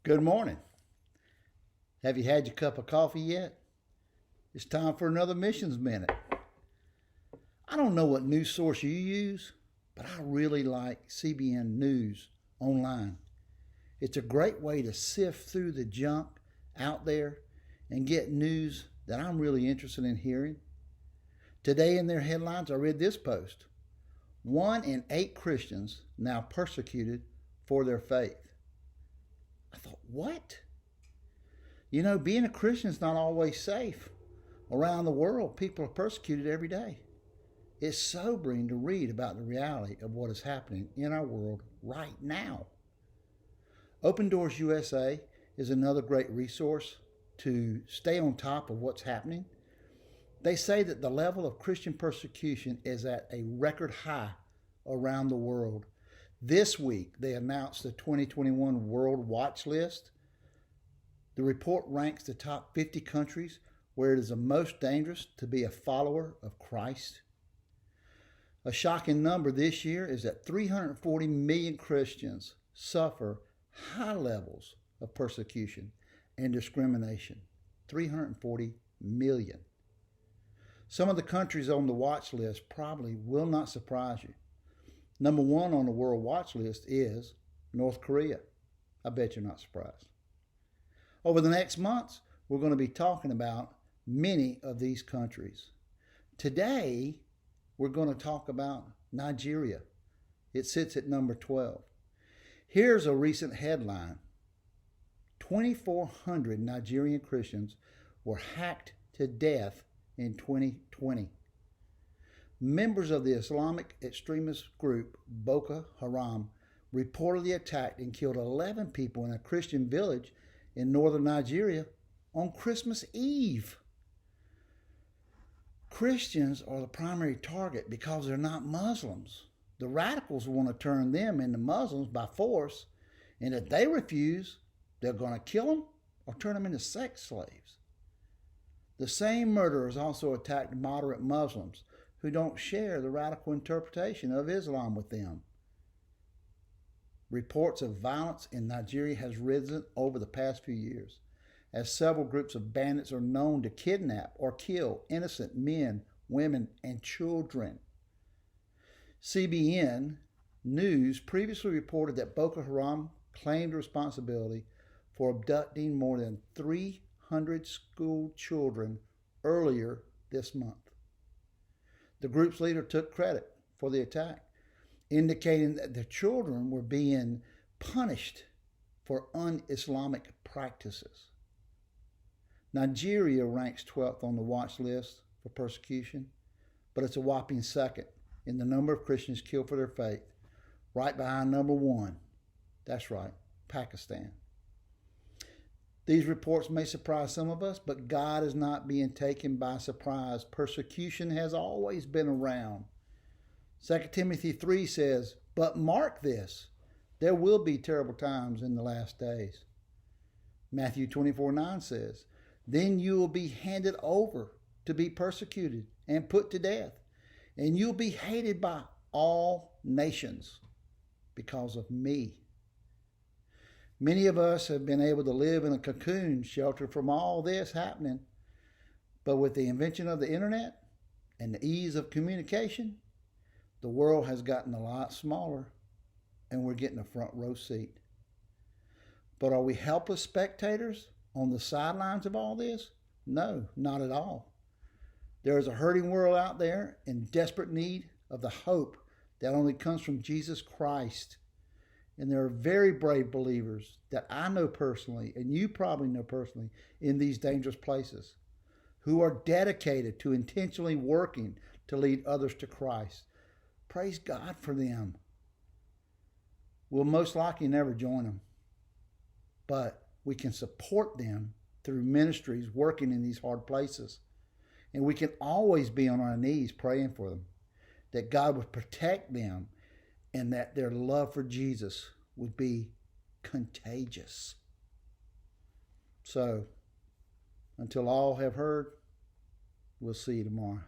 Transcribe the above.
Good morning. Have you had your cup of coffee yet? It's time for another Missions Minute. I don't know what news source you use, but I really like CBN News online. It's a great way to sift through the junk out there and get news that I'm really interested in hearing. Today in their headlines, I read this post. 1 in 8 Christians now persecuted for their faith. I thought, what? You know, being a Christian is not always safe. Around the world, people are persecuted every day. It's sobering to read about the reality of what is happening in our world right now. Open Doors USA is another great resource to stay on top of what's happening. They say that the level of Christian persecution is at a record high around the world. This week, they announced the 2021 World Watch List. The report ranks the top 50 countries where it is the most dangerous to be a follower of Christ. A shocking number this year is that 340 million Christians suffer high levels of persecution and discrimination. 340 million. Some of the countries on the watch list probably will not surprise you. Number 1 on the World Watch List is North Korea. I bet you're not surprised. Over the next months, we're going to be talking about many of these countries. Today, we're going to talk about Nigeria. It sits at number 12. Here's a recent headline. 2,400 Nigerian Christians were hacked to death in 2020. Members of the Islamic extremist group Boko Haram reportedly attacked and killed 11 people in a Christian village in northern Nigeria on Christmas Eve. Christians are the primary target because they're not Muslims. The radicals want to turn them into Muslims by force, and if they refuse, they're going to kill them or turn them into sex slaves. The same murderers also attacked moderate Muslims who don't share the radical interpretation of Islam with them. Reports of violence in Nigeria has risen over the past few years, as several groups of bandits are known to kidnap or kill innocent men, women, and children. CBN News previously reported that Boko Haram claimed responsibility for abducting more than 300 school children earlier this month. The group's leader took credit for the attack, indicating that the children were being punished for un-Islamic practices. Nigeria ranks 12th on the watch list for persecution, but it's a whopping second in the number of Christians killed for their faith, right behind number 1. That's right, Pakistan. These reports may surprise some of us, but God is not being taken by surprise. Persecution has always been around. 2 Timothy 3 says, "But mark this, there will be terrible times in the last days." Matthew 24:9 says, "Then you will be handed over to be persecuted and put to death, and you'll be hated by all nations because of me." Many of us have been able to live in a cocoon shelter from all this happening, but with the invention of the internet and the ease of communication, the world has gotten a lot smaller and we're getting a front row seat. But are we helpless spectators on the sidelines of all this? No, not at all. There is a hurting world out there in desperate need of the hope that only comes from Jesus Christ. And there are very brave believers that I know personally, and you probably know personally, in these dangerous places, who are dedicated to intentionally working to lead others to Christ. Praise God for them. We'll most likely never join them, but we can support them through ministries working in these hard places. And we can always be on our knees praying for them, that God would protect them and that their love for Jesus would be contagious. So, until all have heard, we'll see you tomorrow.